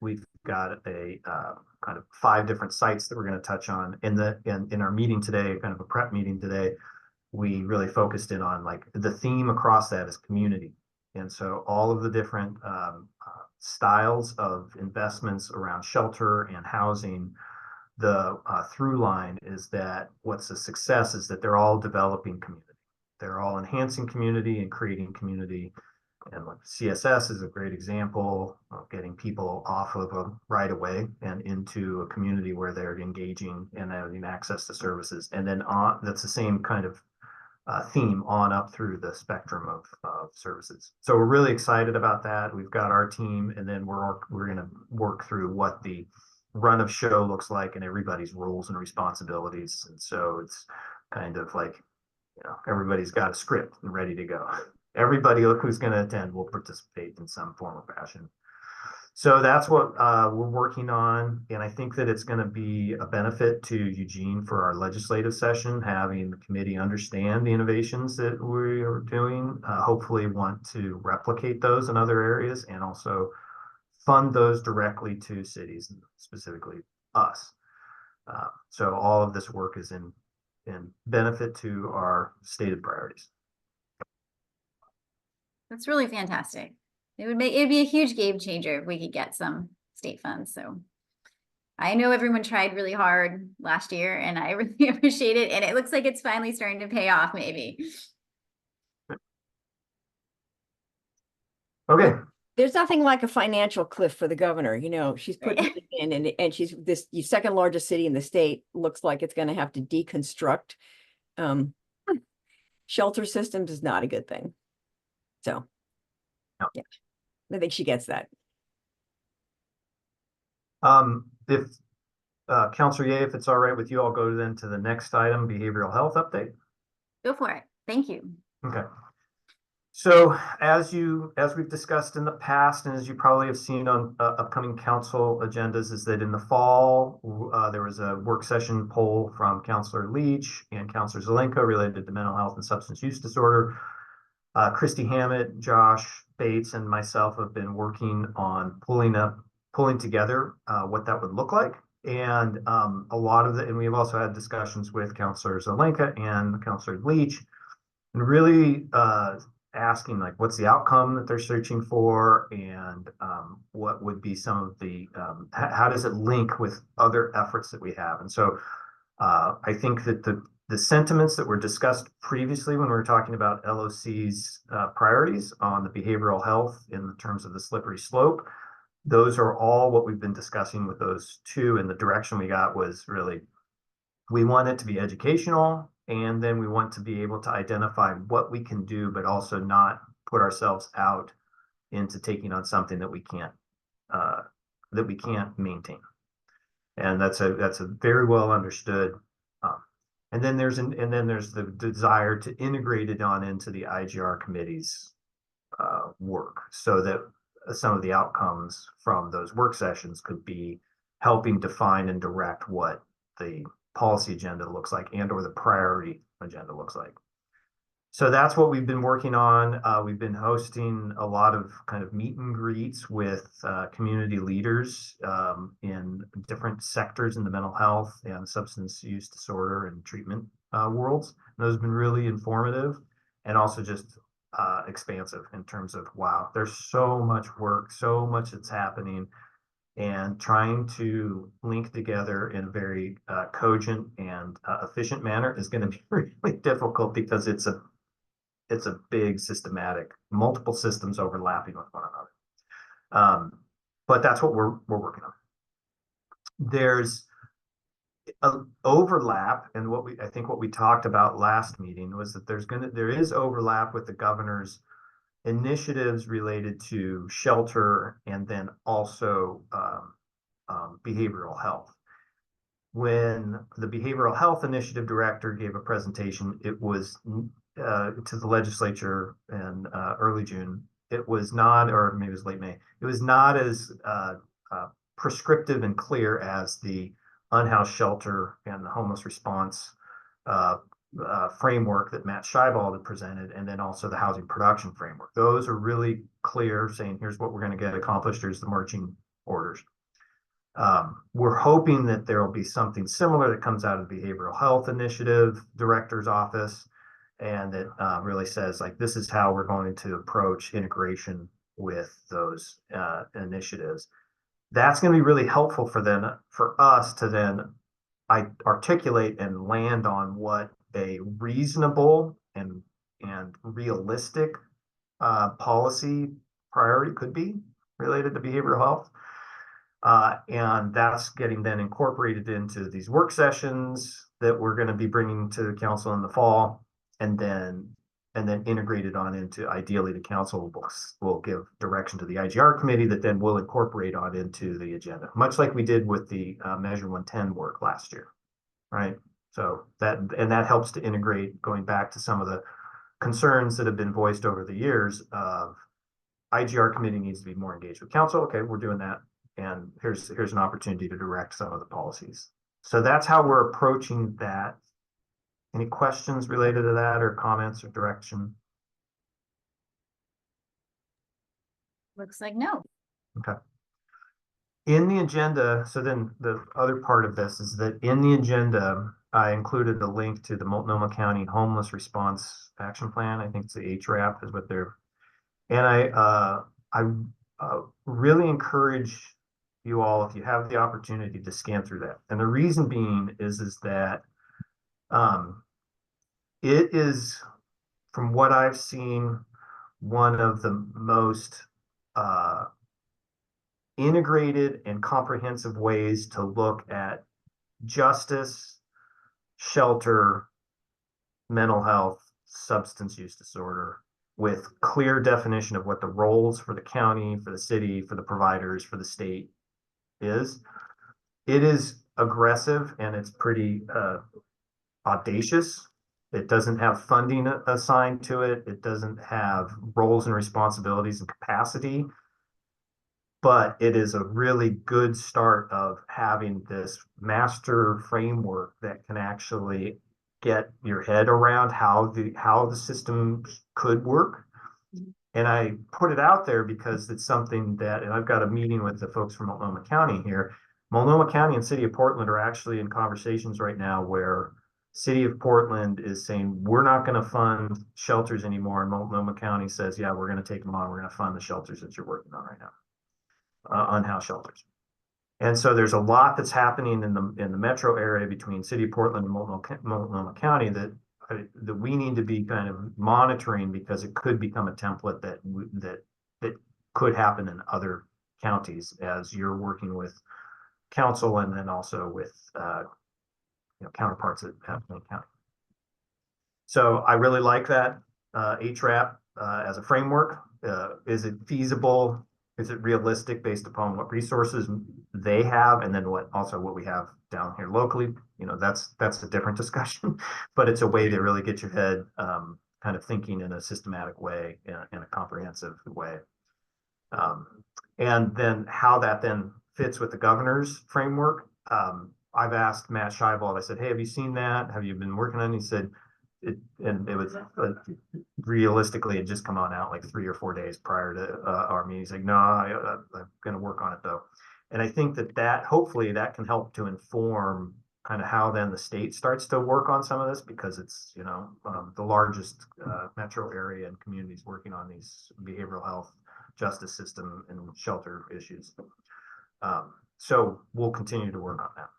we've got a kind of 5 different sites that we're going to touch on in our meeting today, kind of a prep meeting today. We really focused in on, like, the theme across that is community. And so all of the different styles of investments around shelter and housing, the through line is that what's a success is that they're all developing community. They're all enhancing community and creating community. And like CSS is a great example of getting people off of a right of way and into a community where they're engaging and having access to services. And then that's the same kind of theme on up through the spectrum of services. So we're really excited about that. We've got our team, and then we're going to work through what the run of show looks like and everybody's roles and responsibilities. And so it's kind of like, everybody's got a script and ready to go. Everybody who's going to attend will participate in some form or fashion. So that's what we're working on, and I think that it's going to be a benefit to Eugene for our legislative session, having the committee understand the innovations that we are doing, hopefully want to replicate those in other areas, and also fund those directly to cities, specifically us. So all of this work is in benefit to our stated priorities. That's really fantastic. It'd be a huge game changer if we could get some state funds. So I know everyone tried really hard last year and I really appreciate it. And it looks like it's finally starting to pay off maybe. Okay. There's nothing like a financial cliff for the governor. You know, she's putting Right. it in, and she's this second largest city in the state looks like it's going to have to deconstruct. Shelter systems is not a good thing. So, No. yeah, I think she gets that. If Counselor Ye, if it's all right with you, I'll go then to the next item, behavioral health update. Go for it. Thank you. Okay. So as we've discussed in the past, and as you probably have seen on upcoming council agendas, is that in the fall, there was a work session poll from Counselor Leach and Counselor Zelenko related to mental health and substance use disorder. Christy Hammett, Josh Bates, and myself have been working on pulling together what that would look like. And and we've also had discussions with Counselor Zelenka and Counselor Leach, and really asking like what's the outcome that they're searching for, and what would be some of the how does it link with other efforts that we have. And so I think that the sentiments that were discussed previously when we were talking about LOC's priorities on the behavioral health in terms of the slippery slope, those are all what we've been discussing with those two. And the direction we got was really, we want it to be educational, and then we want to be able to identify what we can do, but also not put ourselves out into taking on something that we can't maintain. And that's a very well understood. And then there's the desire to integrate it on into the IGR committee's work, so that some of the outcomes from those work sessions could be helping define and direct what the policy agenda looks like and or the priority agenda looks like. So that's what we've been working on. We've been hosting a lot of kind of meet and greets with community leaders in different sectors in the mental health and substance use disorder and treatment worlds. And those have been really informative, and also just expansive in terms of, wow, there's so much work, so much that's happening, and trying to link together in a very cogent and efficient manner is going to be really difficult, because it's a big systematic, multiple systems overlapping with one another. But that's what we're working on. There's an overlap, and I think what we talked about last meeting was that there is overlap with the governor's initiatives related to shelter, and then also behavioral health. When the behavioral health initiative director gave a presentation, it was to the legislature in early June. It was not, or maybe it was late May, it was not as prescriptive and clear as the unhoused shelter and the homeless response framework that Matt Scheibald had presented, and then also the housing production framework. Those are really clear, saying here's what we're going to get accomplished, here's the marching orders. We're hoping that there will be something similar that comes out of the behavioral health initiative director's office, and that really says, like, this is how we're going to approach integration with those initiatives. That's going to be really helpful for us to then articulate and land on what a reasonable and realistic policy priority could be related to behavioral health. And that's getting then incorporated into these work sessions that we're going to be bringing to the council in the fall, and then integrated on into, ideally, the council will give direction to the IGR committee that then will incorporate on into the agenda, much like we did with the Measure 110 work last year, right? So that helps to integrate, going back to some of the concerns that have been voiced over the years of IGR committee needs to be more engaged with council. Okay, we're doing that. And here's an opportunity to direct some of the policies. So that's how we're approaching that. Any questions related to that or comments or direction? Looks like no. Okay. In the agenda, so then the other part of this is that in the agenda, I included a link to the Multnomah County Homeless Response Action Plan. I think it's the HRAP is what they're, and I really encourage you all, if you have the opportunity, to scan through that. And the reason being is that it is, from what I've seen, one of the most integrated and comprehensive ways to look at justice, shelter, mental health, substance use disorder, with clear definition of what the roles for the county, for the city, for the providers, for the state is. It is aggressive and it's pretty audacious. It doesn't have funding assigned to it. It doesn't have roles and responsibilities and capacity. But it is a really good start of having this master framework that can actually get your head around how the system could work. And I put it out there because it's something that, and I've got a meeting with the folks from Multnomah County here. Multnomah County and City of Portland are actually in conversations right now where City of Portland is saying, we're not going to fund shelters anymore. And Multnomah County says, yeah, we're going to take them on. We're going to fund the shelters that you're working on right now. Unhoused shelters. And so there's a lot that's happening in the metro area between City of Portland and Multnomah County that we need to be kind of monitoring, because it could become a template that could happen in other counties as you're working with council and then also with counterparts that have in the county. So I really like that HRAP as a framework. Is it feasible? Is it realistic based upon what resources they have, and then what we have down here locally? That's a different discussion, but it's a way to really get your head kind of thinking in a systematic way, in a comprehensive way. And then how that then fits with the governor's framework. I've asked Matt Scheibald, I said, hey, have you seen that? Have you been working on it? He said, it was realistically, it just come on out like 3 or 4 days prior to our meeting. He's like, no, I'm going to work on it though. And I think that hopefully that can help to inform kind of how then the state starts to work on some of this, because it's, the largest metro area and communities working on these behavioral health, justice system, and shelter issues. So we'll continue to work on that.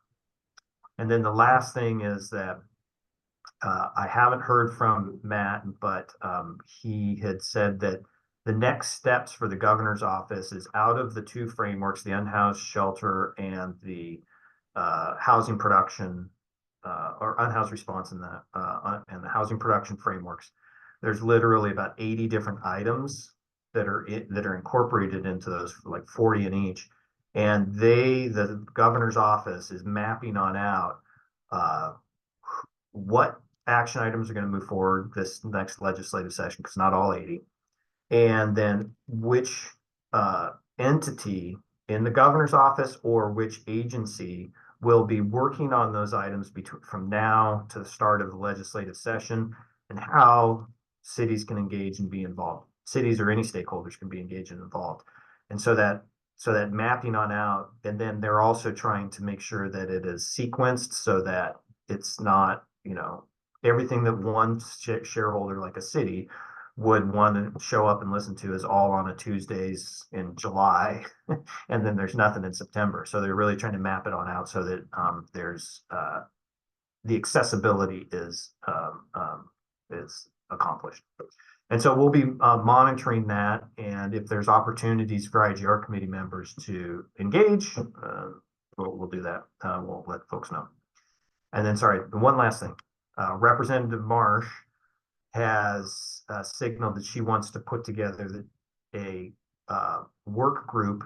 And then the last thing is that I haven't heard from Matt, but he had said that the next steps for the governor's office is out of the two frameworks, the unhoused shelter and the housing production or unhoused response and the housing production frameworks. There's literally about 80 different items that are incorporated into those, like 40 in each. And the governor's office is mapping on out what action items are going to move forward this next legislative session, because not all 80, and then which entity in the governor's office or which agency will be working on those items from now to the start of the legislative session, and how cities can engage and be involved. Cities or any stakeholders can be engaged and involved. And so that mapping on out, and then they're also trying to make sure that it is sequenced so that it's not, everything that one shareholder like a city would want to show up and listen to is all on a Tuesdays in July, and then there's nothing in September. So they're really trying to map it on out so that there's the accessibility is accomplished. And so we'll be monitoring that, and if there's opportunities for IGR committee members to engage, we'll do that. We'll let folks know. And then, sorry, the one last thing. Representative Marsh has signaled that she wants to put together a work group,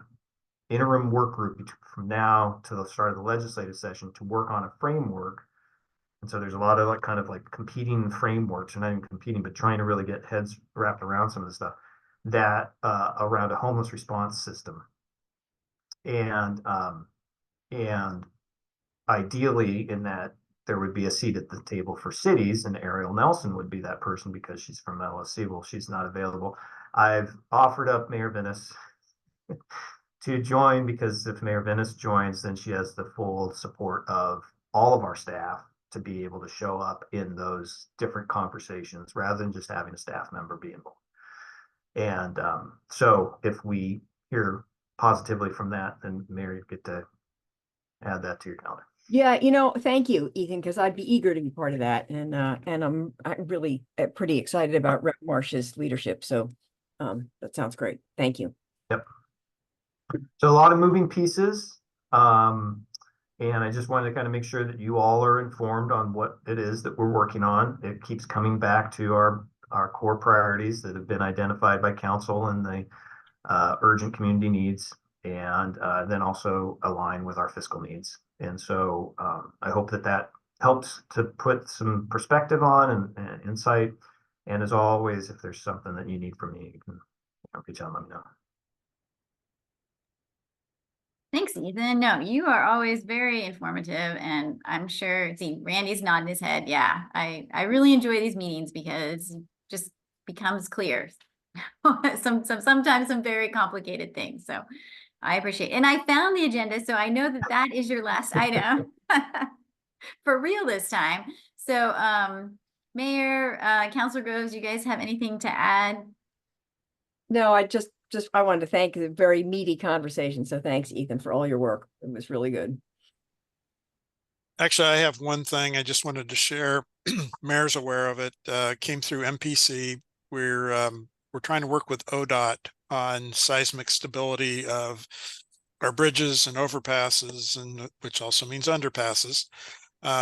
interim work group from now to the start of the legislative session to work on a framework. And so there's a lot of kind of competing frameworks, or not even competing, but trying to really get heads wrapped around some of the stuff. that around a homeless response system. And ideally in that there would be a seat at the table for cities, and Ariel Nelson would be that person because she's from LSC. Well, she's not available. I've offered up Mayor Venice to join, because if Mayor Venice joins, then she has the full support of all of our staff to be able to show up in those different conversations rather than just having a staff member be involved. And so if we hear positively from that, then Mary, you get to add that to your calendar. Yeah, thank you, Ethan, because I'd be eager to be part of that. And I'm really pretty excited about Rep Marsh's leadership. So that sounds great. Thank you. Yep. So a lot of moving pieces. And I just wanted to kind of make sure that you all are informed on what it is that we're working on. It keeps coming back to our core priorities that have been identified by council and the urgent community needs, and then also align with our fiscal needs. And so I hope that helps to put some perspective on and insight. And as always, if there's something that you need from me, you can reach out and let me know. Thanks, Ethan. No, you are always very informative, and I'm sure, see, Randy's nodding his head. Yeah, I really enjoy these meetings because it just becomes clear. Sometimes some very complicated things. So I appreciate it. And I found the agenda, so I know that is your last item for real this time. So Mayor, Councilor Groves, you guys have anything to add? No, I wanted to thank the very meaty conversation. So thanks, Ethan, for all your work. It was really good. Actually, I have one thing I just wanted to share. Mayor's aware of it. Came through MPC. We're trying to work with ODOT on seismic stability of our bridges and overpasses, and which also means underpasses,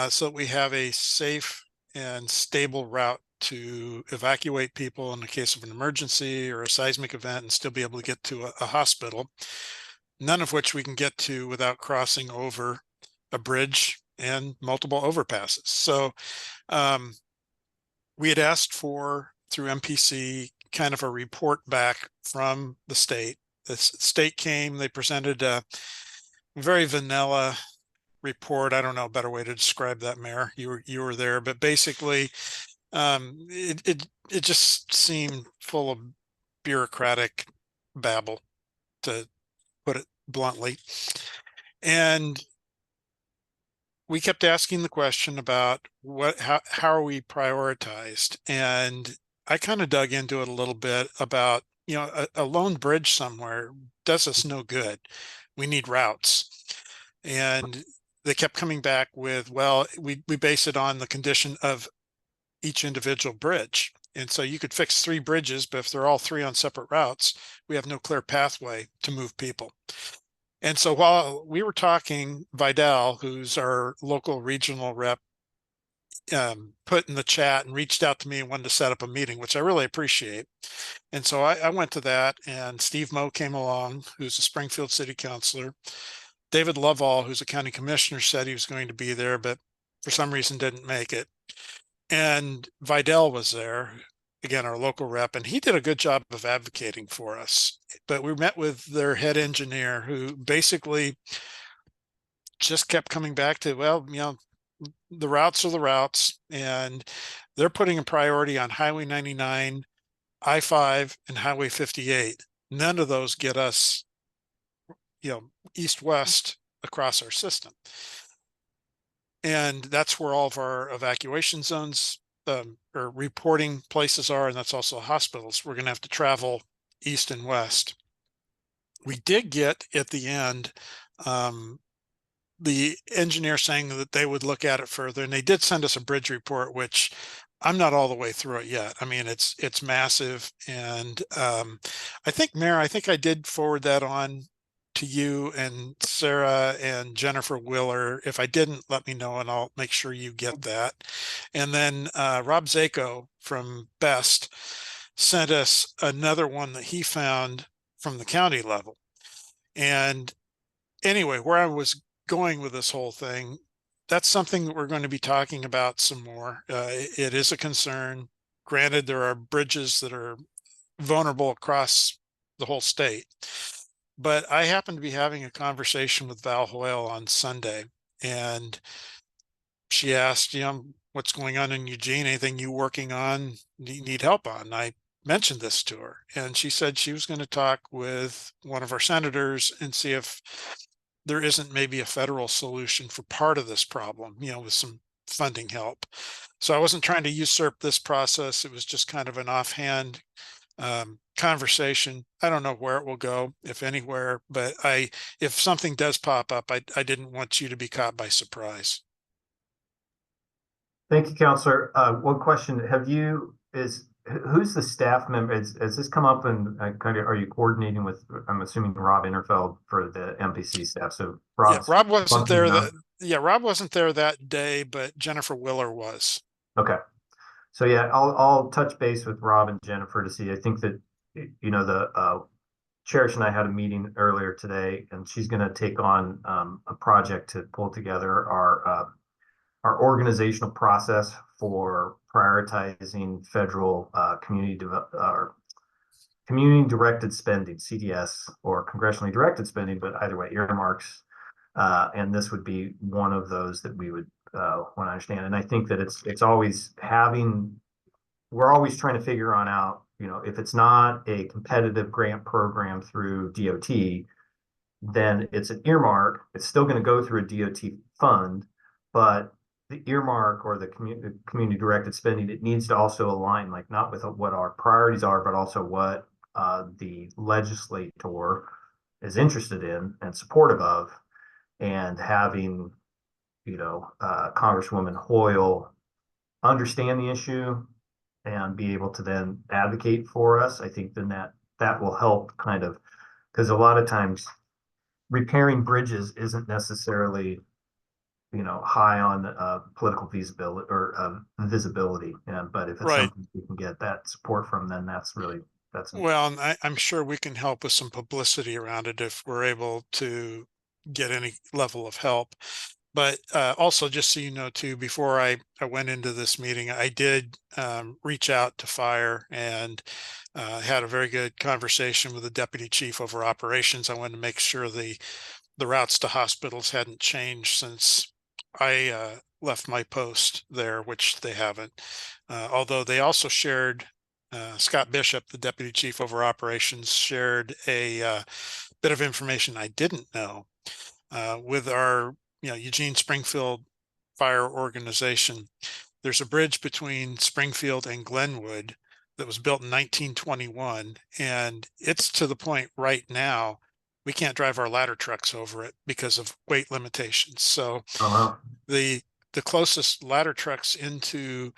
so that we have a safe and stable route to evacuate people in the case of an emergency or a seismic event and still be able to get to a hospital, none of which we can get to without crossing over a bridge and multiple overpasses. So we had asked for, through MPC, kind of a report back from the state. The state came, they presented a very vanilla report. I don't know a better way to describe that, Mayor. You were there, but basically it just seemed full of bureaucratic babble, to put it bluntly. And we kept asking the question about how are we prioritized? And I kind of dug into it a little bit about, a lone bridge somewhere does us no good. We need routes. And they kept coming back with, well, we base it on the condition of each individual bridge. And so you could fix 3 bridges, but if they're all 3 on separate routes, we have no clear pathway to move people. And so while we were talking, Vidal, who's our local regional rep, put in the chat and reached out to me and wanted to set up a meeting, which I really appreciate. And so I went to that, and Steve Moe came along, who's a Springfield City Councilor. David Lovall, who's a county commissioner, said he was going to be there, but for some reason didn't make it. And Vidal was there, again, our local rep, and he did a good job of advocating for us. But we met with their head engineer, who basically just kept coming back to, well, the routes are the routes, and they're putting a priority on Highway 99, I-5, and Highway 58. None of those get us, east-west across our system. And that's where all of our evacuation zones or reporting places are, and that's also hospitals. We're going to have to travel east and west. We did get at the end the engineer saying that they would look at it further, and they did send us a bridge report, which I'm not all the way through it yet. I mean, it's massive, and I think, Mayor, I did forward that on to you and Sarah and Jennifer Willer. If I didn't, let me know and I'll make sure you get that. And then Rob Zako from Best sent us another one that he found from the county level. And anyway, where I was going with this whole thing, that's something that we're going to be talking about some more. It is a concern. Granted, there are bridges that are vulnerable across the whole state. But I happened to be having a conversation with Val Hoyle on Sunday, and she asked, what's going on in Eugene? Anything you working on, need help on? I mentioned this to her, and she said she was going to talk with one of our senators and see if there isn't maybe a federal solution for part of this problem, with some funding help. So I wasn't trying to usurp this process. It was just kind of an offhand conversation. I don't know where it will go, if anywhere, but if something does pop up, I didn't want you to be caught by surprise. Thank you, Counselor. One question: who's the staff member? Has this come up, and are you coordinating with? I'm assuming Rob Interfeld for the MPC staff. So Rob wasn't there. Rob wasn't there that day, but Jennifer Willer was. Okay. So yeah, I'll touch base with Rob and Jennifer to see. I think that the Cherish and I had a meeting earlier today, and she's going to take on a project to pull together our organizational process for prioritizing federal community directed spending, CDS, or congressionally directed spending, but either way, earmarks. And this would be one of those that we would want to understand. And I think that we're always trying to figure out, if it's not a competitive grant program through DOT, then it's an earmark. It's still going to go through a DOT fund, but the earmark or the community directed spending, it needs to also align, like not with what our priorities are, but also what the legislator is interested in and supportive of. And having, Congresswoman Hoyle understand the issue and be able to then advocate for us, I think then that will help kind of, because a lot of times repairing bridges isn't necessarily, high on political feasibility or visibility. But if it's right. something we can get that support from, then that's well, and I'm sure we can help with some publicity around it if we're able to get any level of help. But also, just so you know, too, before I went into this meeting, I did reach out to Fire and had a very good conversation with the deputy chief over operations. I wanted to make sure the routes to hospitals hadn't changed since I left my post there, which they haven't. Although they also shared, Scott Bishop, the deputy chief over operations, shared a bit of information I didn't know with our Eugene Springfield Fire Organization. There's a bridge between Springfield and Glenwood that was built in 1921, and it's to the point right now we can't drive our ladder trucks over it because of weight limitations. So the closest ladder trucks into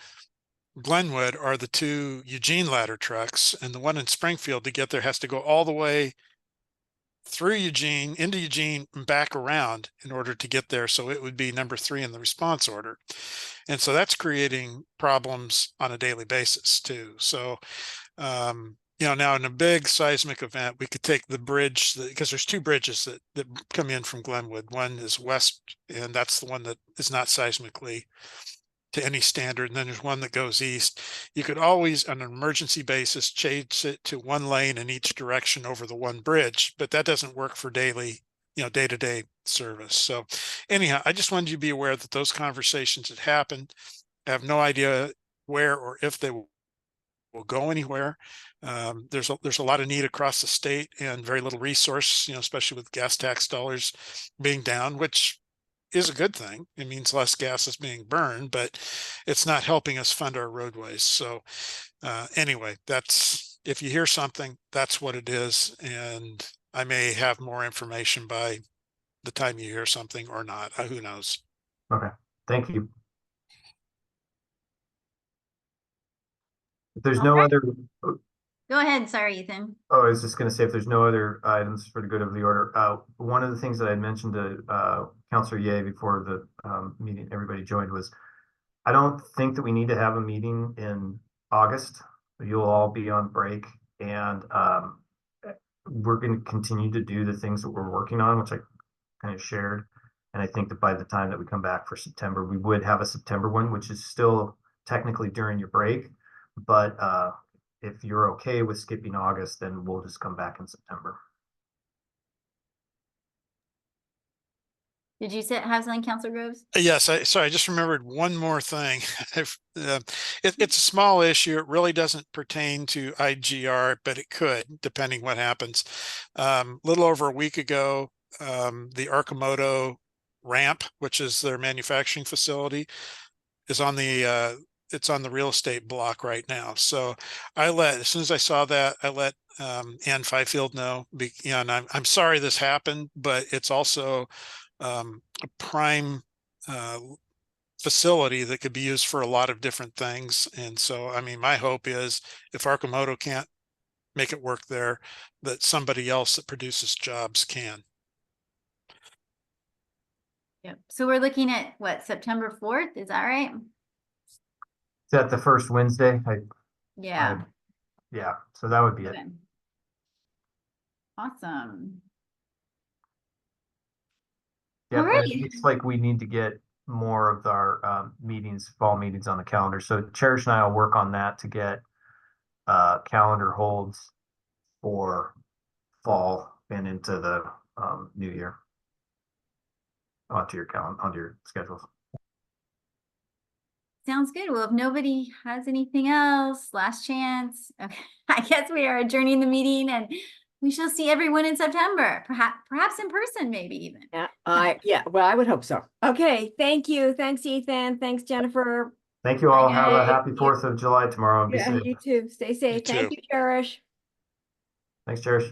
Glenwood are the two Eugene ladder trucks, and the one in Springfield to get there has to go all the way through Eugene, into Eugene, and back around in order to get there. So it would be number 3 in the response order. And so that's creating problems on a daily basis too. So, now in a big seismic event, we could take the bridge, because there's 2 bridges that come in from Glenwood. One is west, and that's the one that is not seismically to any standard. And then there's one that goes east. You could always, on an emergency basis, change it to one lane in each direction over the one bridge, but that doesn't work for daily, day-to-day service. So anyhow, I just wanted you to be aware that those conversations had happened. I have no idea where or if they will go anywhere. There's a lot of need across the state and very little resource, especially with gas tax dollars being down, which is a good thing. It means less gas is being burned, but it's not helping us fund our roadways. So anyway, if you hear something, that's what it is. And I may have more information by the time you hear something or not. Who knows? Okay. Thank you. If there's no other. Go ahead. Sorry, Ethan. Oh, I was just going to say, if there's no other items for the good of the order, one of the things that I mentioned to Councilor Ye before the meeting everybody joined was, I don't think that we need to have a meeting in August. You'll all be on break, and we're going to continue to do the things that we're working on, which I kind of shared. And I think that by the time that we come back for September, we would have a September one, which is still technically during your break, but if you're okay with skipping August, then we'll just come back in September. Did you have something, Counselor Groves? Yes, sorry, I just remembered one more thing. It's a small issue. It really doesn't pertain to IGR, but it could, depending what happens. Little over a week ago, the Arcimoto ramp, which is their manufacturing facility, is on the it's on the real estate block right now. So as soon as I saw that, I let Ann Fifield know. And I'm sorry this happened, but it's also a prime facility that could be used for a lot of different things. And so, I mean, my hope is if Arcimoto can't make it work there, that somebody else that produces jobs can. Yep. So we're looking at what, September 4th? Is that right? Is that the first Wednesday? Yeah. Yeah, so that would be it. Okay. Awesome. Yeah, and Alrighty. it looks like we need to get more of our fall meetings on the calendar. So Cherish and I will work on that to get calendar holds for fall and into the new year onto your schedules. Sounds good. Well, if nobody has anything else, last chance. Okay. I guess we are adjourning the meeting and we shall see everyone in September, perhaps in person, maybe even. Yeah, well, I would hope so. Okay, thank you. Thanks, Ethan. Thanks, Jennifer. Thank you all. Bye, Have a guys. happy 4th of July tomorrow. Be Yeah, safe. you too. Stay safe. You Thank too. you, Cherish. Thanks, Cherish.